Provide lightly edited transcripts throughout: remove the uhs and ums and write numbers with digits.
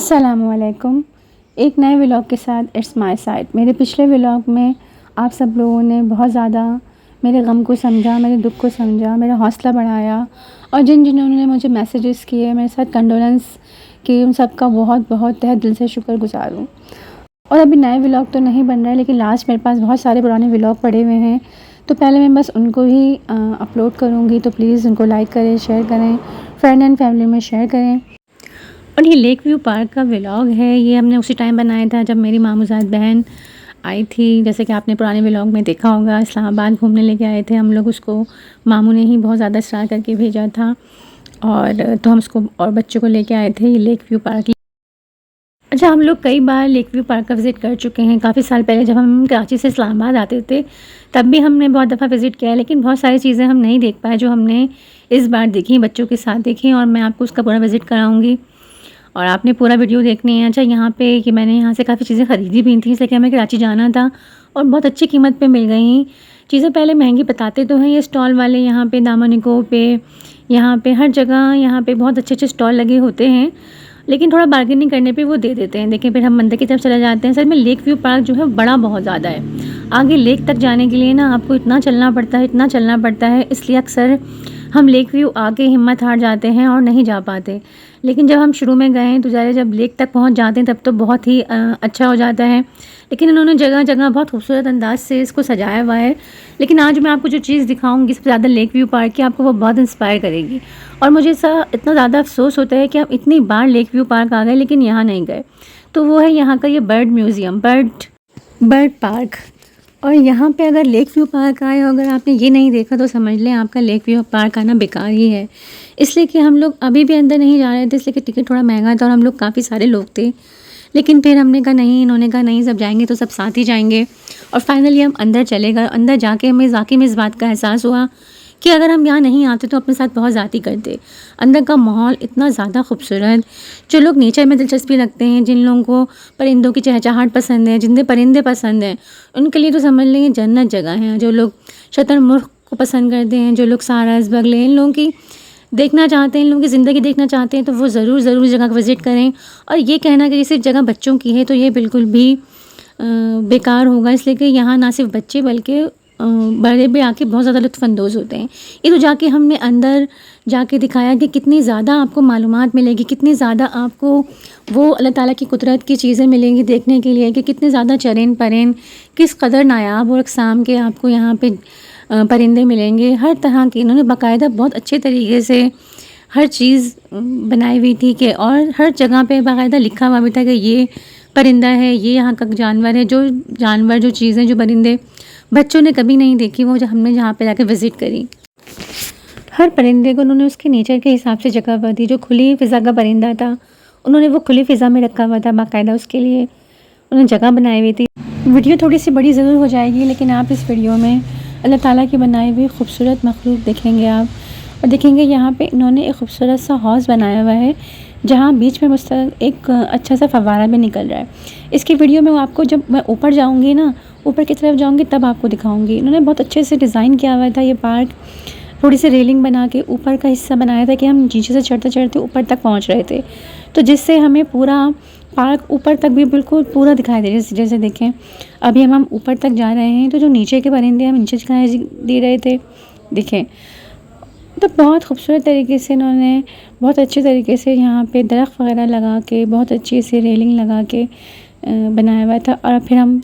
अस्सलामुअलैकुम। एक नए व्लॉग के साथ इट्स माय साइड। मेरे पिछले व्लॉग में आप सब लोगों ने बहुत ज़्यादा मेरे गम को समझा, मेरे दुख को समझा, मेरा हौसला बढ़ाया और जिन्होंने मुझे मैसेजेस किए, मेरे साथ कंडोलेंस किए, उन सब का बहुत बहुत तहे दिल से शुक्रगुज़ार हूँ। और अभी नए व्लॉग तो नहीं बन रहे, लेकिन लास्ट मेरे पास बहुत सारे पुराने व्लॉग पड़े हुए हैं, तो पहले मैं बस उनको ही अपलोड करूँगी। तो प्लीज़ उनको लाइक करें, शेयर करें, फ्रेंड एंड फैमिली में शेयर करें। और ये लेक व्यू पार्क का व्लॉग है, ये हमने उसी टाइम बनाया था जब मेरी मामूज़ाद बहन आई थी। जैसे कि आपने पुराने व्लॉग में देखा होगा, इस्लामाबाद घूमने लेके आए थे हम लोग उसको। मामू ने ही बहुत ज़्यादा इस्रार करके भेजा था और तो हम उसको और बच्चों को लेके आए थे ये लेक व्यू पार्क। अच्छा, हम लोग कई बार लेक व्यू पार्क का विज़िट कर चुके हैं। काफ़ी साल पहले जब हम कराची से इस्लामाबाद आते थे तब भी हमने बहुत दफ़ा विज़िट किया है, लेकिन बहुत सारी चीज़ें हम नहीं देख पाए जो हमने इस बार देखी, बच्चों के साथ देखी। और मैं आपको उसका पूरा विज़िट कराऊँगी और आपने पूरा वीडियो देखनी है। अच्छा, यहाँ पे कि मैंने यहाँ से काफ़ी चीज़ें ख़रीदी भी थी, इसलिए कि हमें कराची जाना था और बहुत अच्छी कीमत पे मिल गई चीज़ें। पहले महंगी बताते तो हैं ये स्टॉल वाले, यहाँ पे दामनिको पे, यहाँ पे हर जगह यहाँ पे बहुत अच्छे अच्छे स्टॉल लगे होते हैं, लेकिन थोड़ा बार्गेनिंग करने पे वो दे देते हैं। देखिए, फिर हम मंदिर की तरफ चले जाते हैं। सर में लेक व्यू पार्क जो है बड़ा बहुत ज़्यादा है। आगे लेक तक जाने के लिए ना आपको इतना चलना पड़ता है, इतना चलना पड़ता है, इसलिए अक्सर हम लेक व्यू आके हिम्मत हार जाते हैं और नहीं जा पाते। लेकिन जब हम शुरू में गए हैं तो ज़रा जब लेक तक पहुंच जाते हैं तब तो बहुत ही अच्छा हो जाता है। लेकिन इन्होंने जगह जगह बहुत खूबसूरत अंदाज से इसको सजाया हुआ है। लेकिन आज मैं आपको जो चीज़ दिखाऊंगी सबसे ज़्यादा लेक व्यू पार्क की, आपको वो बहुत इंस्पायर करेगी। और मुझे इतना ज़्यादा अफसोस होता है कि हम इतनी बार लेक व्यू पार्क आ गए लेकिन यहाँ नहीं गए। तो वो है यहाँ का ये बर्ड म्यूज़ियम, बर्ड पार्क। और यहाँ पे अगर लेक व्यू पार्क आए और अगर आपने ये नहीं देखा तो समझ लें आपका लेक व्यू पार्क आना बेकार ही है। इसलिए कि हम लोग अभी भी अंदर नहीं जा रहे थे, इसलिए कि टिकट थोड़ा महंगा था और हम लोग काफ़ी सारे लोग थे। लेकिन फिर हमने कहा नहीं, इन्होंने कहा नहीं, सब जाएंगे तो सब साथ ही जाएंगे। और फाइनली हम अंदर चले गए। अंदर जाके हमें वाकई में इस बात का एहसास हुआ कि अगर हम यहाँ नहीं आते तो अपने साथ बहुत ज़्यादा करते। अंदर का माहौल इतना ज़्यादा खूबसूरत। जो लोग नेचर में दिलचस्पी रखते हैं, जिन लोगों को परिंदों की चहचहाहट पसंद है, जिन्हें परिंदे पसंद हैं, उनके लिए तो समझ लेंगे जन्नत जगह है। जो लोग शतरमुर्ग को पसंद करते हैं, जो लोग सारस, बगले, इन लोगों की देखना चाहते हैं, इन लोगों की ज़िंदगी देखना चाहते हैं, तो वो ज़रूर जगह विज़िट करें। और ये कहना कि सिर्फ जगह बच्चों की है तो ये बिल्कुल भी बेकार होगा, इसलिए कि यहाँ ना सिर्फ बच्चे बल्कि बड़े भी आके बहुत ज़्यादा लुत्फ़अंदोज़ होते हैं। ये तो जाके हमने अंदर जाके दिखाया कि कितनी ज़्यादा आपको मालूमात मिलेगी, कितनी ज़्यादा आपको वो अल्लाह ताला की कुदरत की चीज़ें मिलेंगी देखने के लिए, कि कितने ज़्यादा चरें परें, किस कदर नायाब और अक़साम के आपको यहाँ पे परिंदे मिलेंगे। हर तरह की इन्होंने बाकायदा बहुत अच्छे तरीके से हर चीज़ बनाई हुई थी कि और हर जगह पे बाकायदा लिखा हुआ भी था कि ये परिंदा है, ये यहाँ का जानवर है। जो जानवर, जो चीज़ें, जो परिंदे बच्चों ने कभी नहीं देखी, वो जो हमने जहाँ पे जाकर विज़िट करी। हर परिंदे को उन्होंने उसके नेचर के हिसाब से जगह दी। जो खुली फ़िज़ा का परिंदा था उन्होंने वो खुली फ़िज़ा में रखा हुआ था, बाकायदा उसके लिए उन्होंने जगह बनाई हुई थी। वीडियो थोड़ी सी बड़ी ज़रूर हो जाएगी, लेकिन आप इस वीडियो में अल्लाह ताला की बनाई हुई खूबसूरत मखलूक देखेंगे आप। और देखेंगे यहाँ पे इन्होंने एक खूबसूरत सा हौज़ बनाया हुआ है जहाँ बीच में एक अच्छा सा फव्वारा भी निकल रहा है। इसकी वीडियो में आपको जब मैं ऊपर जाऊँगी ना, ऊपर की तरफ जाऊँगी तब आपको दिखाऊँगी। इन्होंने बहुत अच्छे से डिज़ाइन किया हुआ था ये पार्क। थोड़ी सी रेलिंग बना के ऊपर का हिस्सा बनाया था कि हम नीचे से चढ़ते चढ़ते ऊपर तक पहुँच रहे थे, तो जिससे हमें पूरा पार्क ऊपर तक भी बिल्कुल पूरा दिखाई दे रहा है। जैसे देखें अभी हम ऊपर तक जा रहे हैं तो जो नीचे के परिंदे हम नीचे दिखाई दे रहे थे, देखें। तो बहुत खूबसूरत तरीके से इन्होंने बहुत अच्छे तरीके से यहाँ पे दरख्त वगैरह लगा के बहुत अच्छी सी रेलिंग लगा के बनाया हुआ था। और फिर हम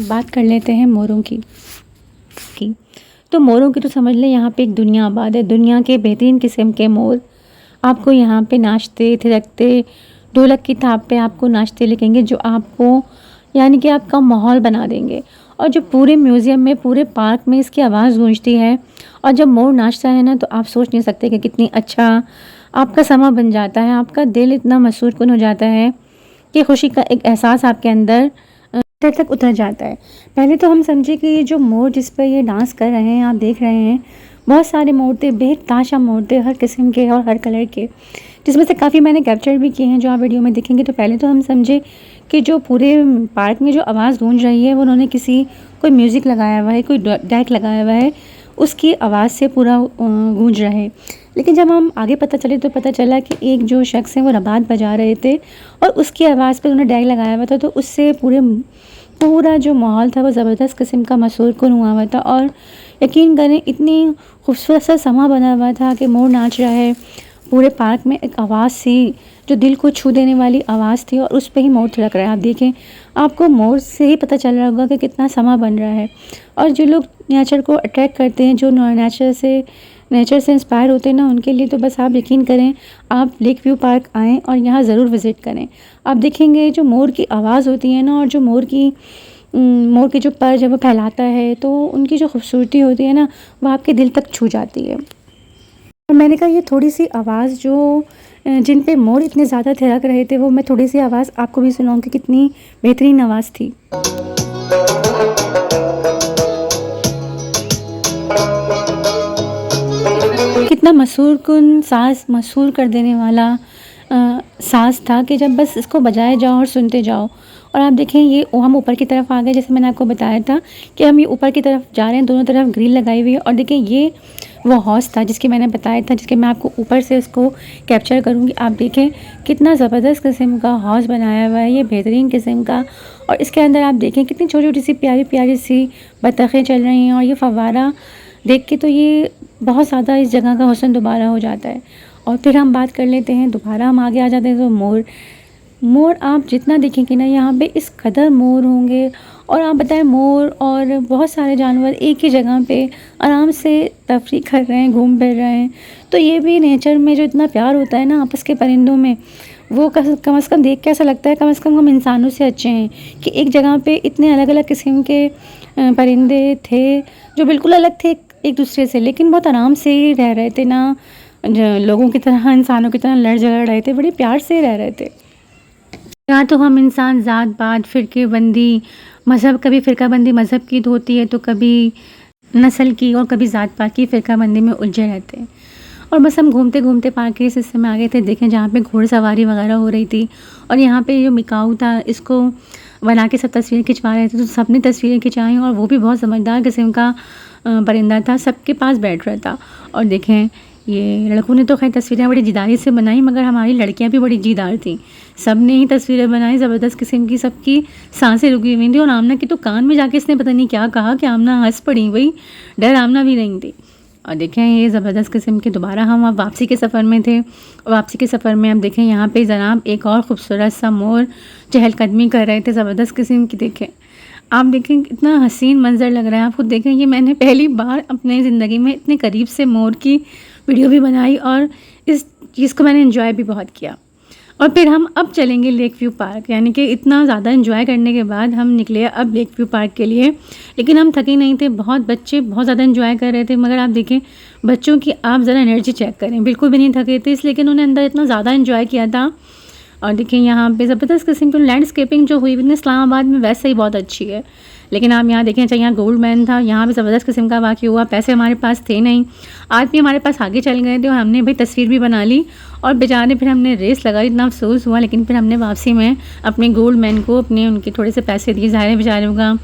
बात कर लेते हैं मोरों की। तो मोरों की तो समझ लें यहाँ पे एक दुनिया आबाद है। दुनिया के बेहतरीन किस्म के मोर आपको यहाँ पे नाचते थिरकते, ढोलक की थाप पे आपको नाचते लिखेंगे, जो आपको यानी कि आपका माहौल बना देंगे। और जो पूरे म्यूज़ियम में, पूरे पार्क में इसकी आवाज़ गूंजती है। और जब मोर नाचता है ना तो आप सोच नहीं सकते कि कितनी अच्छा आपका समा बन जाता है। आपका दिल इतना मसरूर हो जाता है कि खुशी का एक एहसास आपके अंदर तक उतर जाता है। पहले तो हम समझे कि ये जो मोर जिस पर ये डांस कर रहे हैं, आप देख रहे हैं, बहुत सारे मोर थे, बेतहाशा मोर थे, हर किस्म के और हर कलर के, जिसमें से काफ़ी मैंने कैप्चर भी किए हैं जो आप वीडियो में देखेंगे। तो पहले तो हम समझे कि जो पूरे पार्क में जो आवाज़ गूंज रही है वो उन्होंने कोई म्यूज़िक लगाया हुआ है, कोई डेक लगाया हुआ है, उसकी आवाज़ से पूरा गूंज रहा है। लेकिन जब हम आगे पता चले तो पता चला कि एक जो शख्स हैं वो रबात बजा रहे थे और उसकी आवाज़ पे उन्होंने डैग लगाया हुआ था, तो उससे पूरा जो माहौल था वो ज़बरदस्त किस्म का मसरूर हुआ हुआ था। और यकीन करें इतनी खूबसूरत सा समा बना हुआ था कि मोर नाच रहा है। पूरे पार्क में एक आवाज़ थी जो दिल को छू देने वाली आवाज़ थी और उस पे ही मोर थिड़क रहा है। आप देखें, आपको मोर से ही पता चल रहा होगा कि कितना समा बन रहा है। और जो लोग नेचर को अट्रैक्ट करते हैं, जो नेचर से इंस्पायर होते हैं ना, उनके लिए तो बस आप यकीन करें, आप लेक व्यू पार्क आएँ और यहाँ ज़रूर विज़िट करें। आप देखेंगे जो मोर की आवाज़ होती है ना, और जो मोर के जो पर जब वो फैलाता है तो उनकी जो खूबसूरती होती है ना, वो आपके दिल तक छू जाती है। और मैंने कहा ये थोड़ी सी आवाज़ जो जिन पे मोर इतने ज़्यादा थिरक रहे थे, वो मैं थोड़ी सी आवाज़ आपको भी सुनाऊँ कि कितनी बेहतरीन आवाज़ थी। कितना मसूर कर देने वाला साज़ था कि जब बस इसको बजाए जाओ और सुनते जाओ। और आप देखें, ये हम ऊपर की तरफ आ गए, जैसे मैंने आपको बताया था कि हम ये ऊपर की तरफ जा रहे हैं, दोनों तरफ ग्रिल लगाई हुई है। और देखिए, ये वो हौज़ था जिसकी मैंने बताया था, जिसके मैं आपको ऊपर से उसको कैप्चर करूँगी। आप देखें कितना ज़बरदस्त किस्म का हौज़ बनाया हुआ है, ये बेहतरीन किस्म का। और इसके अंदर आप देखें कितनी छोटी-छोटी सी प्यारी-प्यारी सी बतखें चल रही हैं। और ये फव्वारा देख के तो ये बहुत ज़्यादा इस जगह का हुस्न दोबारा हो जाता है। और फिर हम बात कर लेते हैं, दोबारा हम आगे आ जाते हैं तो मोर आप जितना देखेंगे ना, यहाँ पे इस कदर मोर होंगे। और आप बताएं, मोर और बहुत सारे जानवर एक ही जगह पे आराम से तफरी कर रहे हैं, घूम फिर रहे हैं। तो ये भी नेचर में जो इतना प्यार होता है ना आपस के परिंदों में, वो कम से कम देख के ऐसा लगता है कम से कम हम इंसानों से अच्छे हैं कि एक जगह पे इतने अलग अलग किस्म के परिंदे थे जो बिल्कुल अलग थे एक दूसरे से, लेकिन बहुत आराम से ही रह रहे थे ना, लोगों की तरह, इंसानों की तरह लड़ झगड़ रहे थे, बड़े प्यार से रह रहे थे। यहाँ तो हम इंसान ज़ात पात फ़िरक़ेबंदी मज़हब, कभी फ़िरक़ाबंदी मज़हब की होती है तो कभी नस्ल की और कभी ज़ात पात की फ़िरक़ाबंदी में उलझे रहते हैं। और बस हम घूमते घूमते पार्क के इस हिस्से में आ गए थे। देखें, जहाँ पे घोड़सवारी वगैरह हो रही थी और यहाँ पे जो मिकाऊ था, इसको बना के सब तस्वीरें खिंचवा रहे थे। तो सबने तस्वीरें खिंचाई और वो भी बहुत समझदार किस्म का परिंदा था, सबके पास बैठ रहा था। और देखें, ये लड़कों ने तो खैर तस्वीरें बड़ी जिदारी से बनाई, मगर हमारी लड़कियां भी बड़ी जिदार थीं। सब ने ही तस्वीरें बनाई, ज़बरदस्त किस्म की, सबकी सांसें रुकी हुई थी। और आमना की तो कान में जाके इसने पता नहीं क्या कहा कि आमना हंस पड़ी, वही डर आमना भी नहीं थी। और देखें, ये ज़बरदस्त किस्म की, दोबारा हम अब वापसी के सफ़र में थे। और वापसी के सफ़र में अब देखें, यहाँ पे जनाब एक और ख़ूबसूरत सा मोर चहलकदमी कर रहे थे, ज़बरदस्त किस्म की। देखें, आप देखें कितना हसीन मंज़र लग रहा है। आप खुद देखें, ये मैंने पहली बार अपने ज़िंदगी में इतने करीब से मोर की वीडियो भी बनाई और इस चीज़ को मैंने एंजॉय भी बहुत किया। और फिर हम अब चलेंगे लेक व्यू पार्क, यानी कि इतना ज़्यादा एंजॉय करने के बाद हम निकले अब लेक व्यू पार्क के लिए। लेकिन हम थके नहीं थे, बच्चे बहुत ज़्यादा एंजॉय कर रहे थे। मगर आप देखें, बच्चों की आप ज़रा एनर्जी चेक करें, बिल्कुल भी नहीं थके थे, इसलिए कि उन्होंने अंदर इतना ज़्यादा एंजॉय किया था। और देखिए, यहाँ पे ज़बरदस्त किस्म की लैंडस्केपिंग जो हुई हुई इस्लामाबाद में वैसे ही बहुत अच्छी है। लेकिन आप यहाँ देखें, चाहे यहाँ गोल्ड मैन था, यहाँ भी ज़बरदस्त किस्म का वाक़या हुआ। पैसे हमारे पास थे नहीं, आदमी हमारे पास आगे चल गए थे और हमने भाई तस्वीर भी बना ली और बेचारे फिर हमने रेस लगाई, इतना अफसोस हुआ। लेकिन फिर हमने वापसी में अपने गोल्ड मैन को उनके थोड़े से पैसे दिए। ज़ाहिर है बेचारों का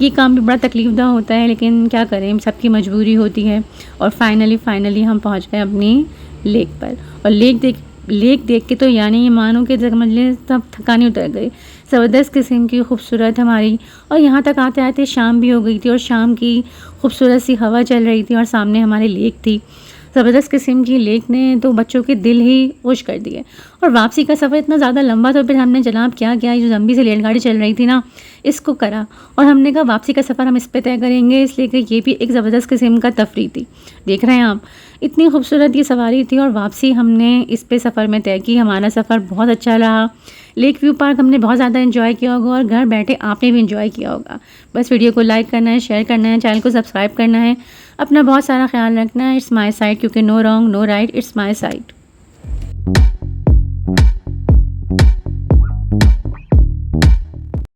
ये काम भी बड़ा तकलीफ़दा होता है, लेकिन क्या करें, सबकी मजबूरी होती है। और फाइनली हम पहुँच गए अपनी लेक पर। और लेक देख के तो यानी ये मानो कि समझ लें सब थकानी उतर गई। ज़बरदस्त किस्म की खूबसूरत हमारी, और यहाँ तक आते आते शाम भी हो गई थी और शाम की खूबसूरत सी हवा चल रही थी और सामने हमारी लेक थी। ज़बरदस्त किस्म की लेक ने तो बच्चों के दिल ही खुश कर दिए। और वापसी का सफ़र इतना ज़्यादा लंबा था, फिर हमने जनाब क्या किया, जो लंबी सी रेलगाड़ी चल रही थी ना, इसको करा। और हमने कहा वापसी का सफ़र हम इस पे तय करेंगे, इसलिए कि ये भी एक ज़बरदस्त किस्म का तफरी थी। देख रहे हैं आप, इतनी खूबसूरत ये सवारी थी और वापसी हमने इस पे सफ़र में तय की। हमारा सफ़र बहुत अच्छा रहा। लेक व्यू पार्क हमने बहुत ज़्यादा एंजॉय किया होगा और घर बैठे आपने भी एंजॉय किया होगा। बस वीडियो को लाइक करना है, शेयर करना है, चैनल को सब्सक्राइब करना है। अपना बहुत सारा ख्याल रखना है। इट्स माई साइड, क्योंकि no wrong no right, it's my side.